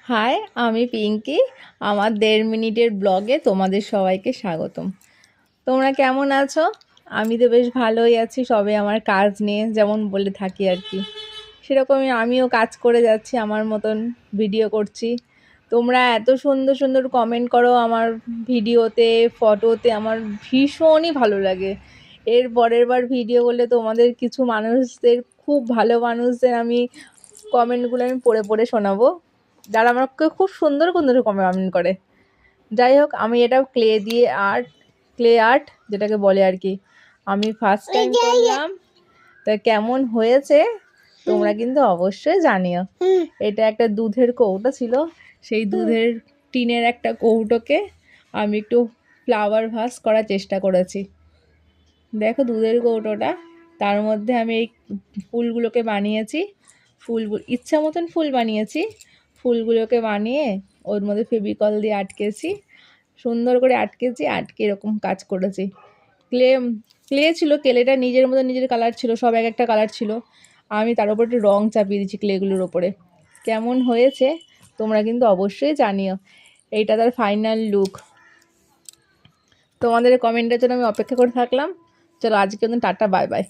High, আমি পিঙ্কি। আমার 1.5 মিনিটের ব্লগে তোমাদের সবাইকে স্বাগতম। তোমরা কেমন আছো? আমি তো বেশ ভালোই আছি, সবে আমার কাজ নিয়ে যেমন বলে থাকি আর কি, সেরকমই আমিও কাজ করে যাচ্ছি, আমার মতন ভিডিও করছি। তোমরা এত সুন্দর সুন্দর কমেন্ট করো আমার ভিডিওতে, ফটোতে, আমার ভীষণই ভালো লাগে। এর পরের বার ভিডিও করলে তোমাদের কিছু মানুষদের, খুব ভালো মানুষদের আমি কমেন্টগুলো আমি পড়ে পড়ে শোনাবো, যারা আমাকে খুব সুন্দর সুন্দর কমেন্ট করে। যাই হোক, আমি এটা ক্লে আর্ট যেটাকে বলে আর কি, আমি ফার্স্ট টাইম করলাম। তা কেমন হয়েছে তোমরা কিন্তু অবশ্যই জানিও। এটা একটা দুধের কৌটো ছিল, সেই দুধের টিনের একটা কৌটোকে আমি একটু ফ্লাওয়ার ভাস করার চেষ্টা করেছি। দেখো দুধের কৌটোটা, তার মধ্যে আমি এই ফুলগুলোকে বানিয়েছি। ইচ্ছা মতন ফুল বানিয়েছি। ফুলগুলোকে বানিয়ে ওর মধ্যে ফেভিকল দিয়ে আটকেছি, সুন্দর করে আটকে এরকম কাজ করেছি। ক্লে ছিল, ক্লেটা নিজের মতো নিজের কালার ছিল, সব এক একটা কালার ছিল। আমি তার উপর একটু রং চাপিয়ে দিচ্ছি ক্লেগুলোর ওপরে। কেমন হয়েছে তোমরা কিন্তু অবশ্যই জানিও। এইটা তার ফাইনাল লুক। তোমাদের কমেন্টের জন্য আমি অপেক্ষা করে থাকলাম। চলো আজকে টাটা, বাই বাই।